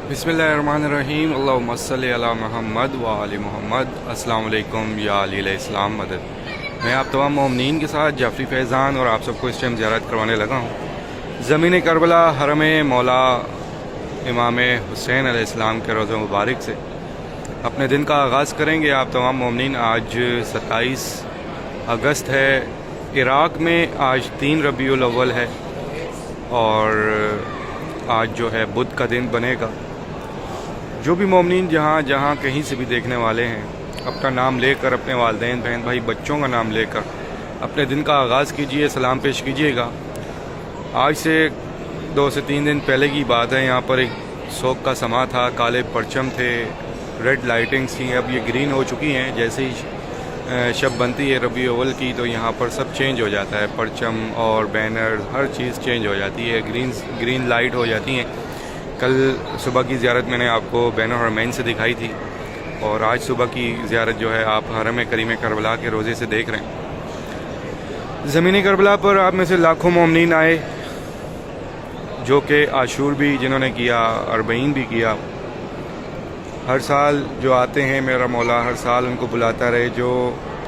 बिस्मिल्लाहिर्रहमानिर्रहीम अल्लाहुम्मा सल्लि अला मुहम्मद व आलि मुहम्मद। अस्सलाम वालेकुम या अली इस्लाम मदद। मैं आप तमाम मोमिनीन के साथ जाफरी फैज़ान और आप सबको इस टाइम ज़ियारत करवाने लगा हूँ ज़मीन करबला हरम मौला इमाम हुसैन अलैहिस्सलाम के रोज़ा मुबारक से। अपने दिन का आगाज़ करेंगे आप तमाम मोमिनीन। आज 27 अगस्त है। इराक़ में आज 3 रबीउल अव्वल है और आज जो है बुध का दिन बनेगा। जो भी मोमिनीन जहाँ जहाँ कहीं से भी देखने वाले हैं, अपना नाम लेकर, अपने वालिदैन, बहन भाई, बच्चों का नाम लेकर अपने दिन का आगाज़ कीजिए, सलाम पेश कीजिएगा। आज से 2 से 3 दिन पहले की बात है, यहाँ पर एक शोक का समा था। काले परचम थे, रेड लाइटिंग्स थी, अब ये ग्रीन हो चुकी हैं। जैसे ही शब बनती है रबी अव्वल की तो यहाँ पर सब चेंज हो जाता है, परचम और बैनर, हर चीज़ चेंज हो जाती है, ग्रीन लाइट हो जाती हैं। कल सुबह की ज़ियारत मैंने आपको बैनर हरमैन से दिखाई थी और आज सुबह की ज़ियारत जो है आप हरम करीम करबला के रोज़े से देख रहे हैं। ज़मीन करबला पर आप में से लाखों मोमिनीन आए, जो कि आशूर भी जिन्होंने किया, अरबईन भी किया। हर साल जो आते हैं, मेरा मौला हर साल उनको बुलाता रहे। जो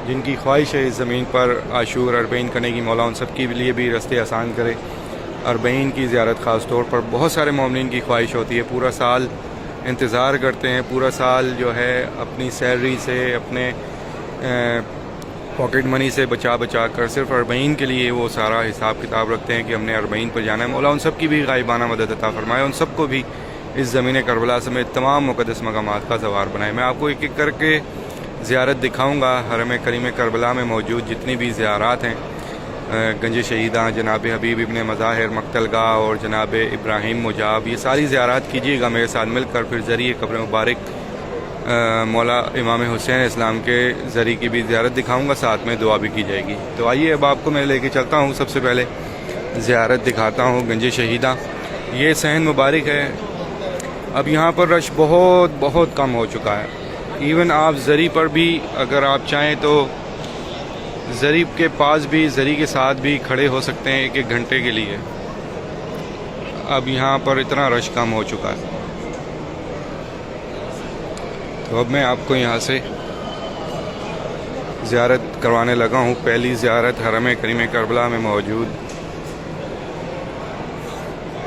जिनकी ख्वाहिश है इस ज़मीन पर आशूर अरबईन करने की, मौला उन सब के लिए भी रास्ते आसान करे। अरबईन की ज़ियारत ख़ास तौर पर बहुत सारे मोमिनीन की ख्वाहिश होती है, पूरा साल इंतज़ार करते हैं, पूरा साल जो है अपनी सैलरी से, अपने पॉकेट मनी से बचा कर सिर्फ अरबईन के लिए वो सारा हिसाब किताब रखते हैं कि हमने अरबईन पर जाना है। मौला उन सब की भी गायबाना मदद अता फरमाए, उन सबको भी इस ज़मीन करबला समेत तमाम मुक़द्दस मकामात का सवार बनाए। मैं आपको एक एक करके ज़ियारत दिखाऊँगा। हरम करीम करबला में मौजूद जितनी भी ज़ियारात हैं, गंज शहीदां, जनाब हबीब इब्न मज़ाहिर मक्तलगाह और जनाब इब्राहिम मुजाब, ये सारी ज़ियारात कीजिएगा मेरे साथ मिलकर। फिर ज़रिए कब्र मुबारक मौला इमाम हुसैन इस्लाम के ज़रिए की भी ज़ियारत दिखाऊंगा, साथ में दुआ भी की जाएगी। तो आइए अब आपको मैं लेके चलता हूँ। सबसे पहले ज़ियारत दिखाता हूँ गंज शहीदां। ये सहन मुबारक है। अब यहाँ पर रश बहुत कम हो चुका है। इवन आप ज़री पर भी अगर आप चाहें तो ज़री के पास भी, ज़री के साथ भी खड़े हो सकते हैं 1-1 घंटे के लिए। अब यहाँ पर इतना रश कम हो चुका है। तो अब मैं आपको यहाँ से ज़ियारत करवाने लगा हूँ। पहली ज़ियारत हरम करीम करबला में मौजूद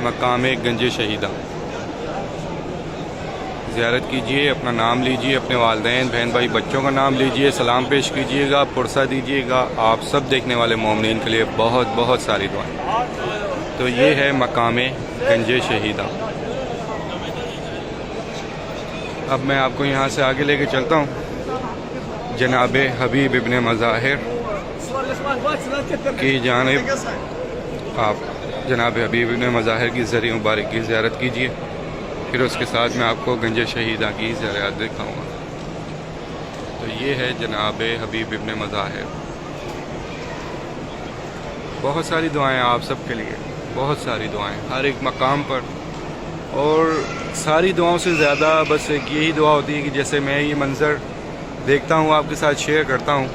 मकाम गंज शहीदां। ज़ियारत कीजिए, अपना नाम लीजिए, अपने वालिदैन, बहन भाई, बच्चों का नाम लीजिए, सलाम पेश कीजिएगा, पुरसा दीजिएगा। आप सब देखने वाले मोमिनीन के लिए बहुत सारी दुआएं। तो ये है मकाम गंज शहीदां। अब मैं आपको यहाँ से आगे लेके चलता हूँ जनाब हबीब इब्न मज़ाहिर की जानिब। आप जनाब हबीब इब्न मज़ाहिर की ज़रिए मुबारक की ज़ियारत कीजिए। फिर उसके साथ मैं आपको गंज शहीदां की ज़ियारत दिखाऊंगा। तो ये है जनाब हबीब इब्न मज़ाहिर। बहुत सारी दुआएं आप सब के लिए, बहुत सारी दुआएं हर एक मकाम पर। और सारी दुआओं से ज़्यादा बस एक यही दुआ होती है कि जैसे मैं ये मंज़र देखता हूँ आपके साथ शेयर करता हूँ,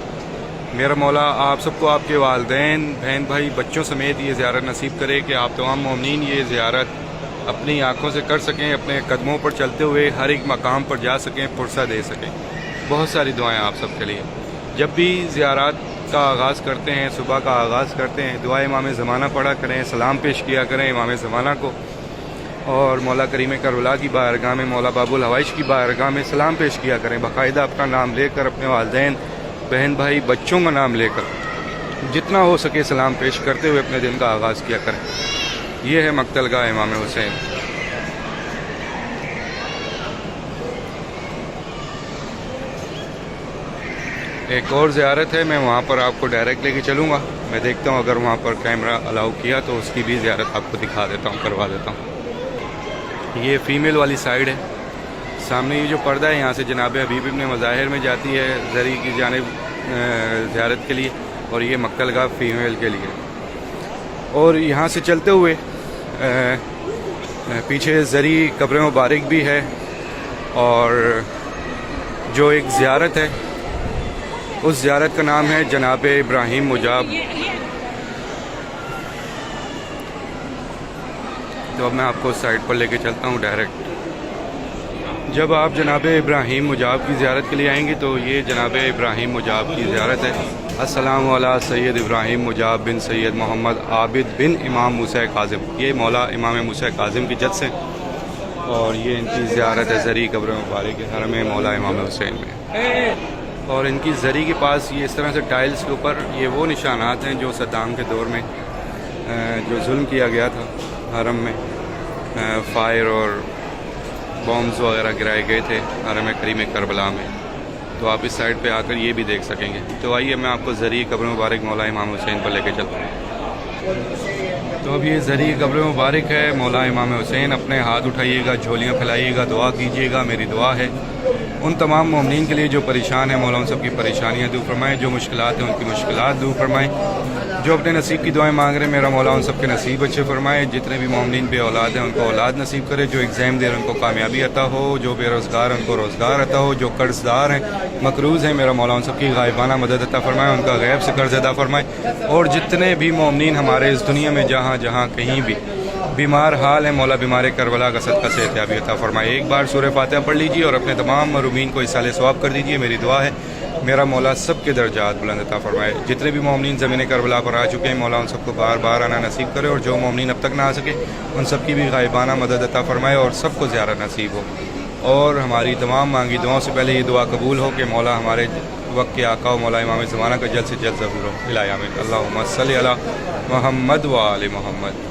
मेरा मौला आप सबको, आपके वालिदैन, बहन भाई, बच्चों समेत ये ज़ियारत नसीब करे कि आप तमाम मोमिनीन ये ज़ियारत अपनी आँखों से कर सकें, अपने कदमों पर चलते हुए हर एक मकाम पर जा सकें, पुरसा दे सकें। बहुत सारी दुआएं आप सब के लिए। जब भी ज़ियारत का आगाज़ करते हैं, सुबह का आगाज़ करते हैं, दुआ इमाम ज़माना पढ़ा करें, सलाम पेश किया करें इमाम ज़माना को। और मौला करीम करबला की बारगाह में, मौला बाबुल हवाइश की बारगाह में सलाम पेश किया करें, बाकायदा अपना नाम लेकर, अपने वालिदैन, बहन भाई, बच्चों का नाम लेकर जितना हो सके सलाम पेश करते हुए अपने दिन का आगाज़ किया करें। ये है मक्तलगाह इमाम हुसैन। एक और ज़ियारत है, मैं वहाँ पर आपको डायरेक्ट लेके चलूँगा। मैं देखता हूँ अगर वहाँ पर कैमरा अलाउ किया तो उसकी भी ज़ियारत आपको दिखा देता हूँ, करवा देता हूँ। ये फ़ीमेल वाली साइड है। सामने ये जो पर्दा है, यहाँ से जनाब हबीब इब्न मज़ाहिर में जाती है ज़री की जानिब ज़ियारत के लिए, और ये मक्तलगाह फ़ीमेल के लिए। और यहाँ से चलते हुए पीछे ज़री कब्र मुबारक भी है, और जो एक ज़ियारत है उस ज़ियारत का नाम है जनाब इब्राहिम मुजाब। तो अब मैं आपको उस साइड पर लेके चलता हूँ डायरेक्ट। جب آپ جناب ابراہیم مجاب کی زیارت کے لیے آئیں گے تو یہ جناب ابراہیم مجاب کی زیارت ہے. السلام علیہ سید ابراہیم مجاب بن سید محمد عابد بن امام موسیٰ کاظم. یہ مولا امام موسیٰ کاظم کی جد سے، اور یہ ان کی زیارت ہے زرعی قبر مبارک حرم مولا امام حسین میں. اور ان کی زرعی کے پاس یہ اس طرح سے ٹائلز کے اوپر یہ وہ نشانات ہیں جو صدام کے دور میں جو ظلم کیا گیا تھا حرم میں، فائر اور بامز وغیرہ گرائے گئے تھے حرم کریم کربلا میں. تو آپ اس سائڈ پہ آ کر یہ بھی دیکھ سکیں گے. تو آئیے میں آپ کو زرعی قبر مبارک مولا امام حسین پر لے کے چلتا ہوں. تو اب یہ زرعی قبر مبارک ہے مولا امام حسین. اپنے ہاتھ اٹھائیے گا، جھولیاں پھیلائیے گا، دعا کیجیے گا. میری دعا ہے ان تمام مومنین کے لیے جو پریشان ہیں، مولا ان سب کی پریشانیاں دور فرمائیں. جو مشکلات ہیں ان کی مشکلات دور فرمائیں. جو اپنے نصیب کی دعائیں مانگ رہے ہیں میرا مولا ان سب کے نصیب اچھے فرمائے. جتنے بھی مومنین بے اولاد ہیں ان کو اولاد نصیب کرے. جو ایگزام دے رہے ہیں ان کو کامیابی عطا ہو. جو بے روزگار ہیں ان کو روزگار عطا ہو. جو قرض دار ہیں، مقروض ہیں، میرا مولا ان سب کی غائبانہ مدد عطا فرمائے. ان کا غیب سے قرض ادا فرمائے. اور جتنے بھی مومنین ہمارے اس دنیا میں جہاں جہاں کہیں بھی بیمار حال ہیں، مولا بیمار کربلا کا صدقہ صحتیابی عطا فرمائے. ایک بار سورہ فاتحہ پڑھ لیجیے اور اپنے تمام مرحومین کو اصالِ ثواب کر دیجیے. میری دعا ہے میرا مولا سب کے درجات بلند عطا فرمائے. جتنے بھی مومنین زمین کربلا پر آ چکے ہیں مولا ان سب کو بار بار آنا نصیب کرے. اور جو مومنین اب تک نہ آ سکے ان سب کی بھی غائبانہ مدد عطا فرمائے اور سب کو زیارت نصیب ہو. اور ہماری تمام مانگی دعاؤں سے پہلے یہ دعا قبول ہو کہ مولا ہمارے وقت کے آقا و مولا امام زمانہ کا جلد سے جلد ظہور ہو. الہی آمین. اللہم صلی علی محمد و آل محمد.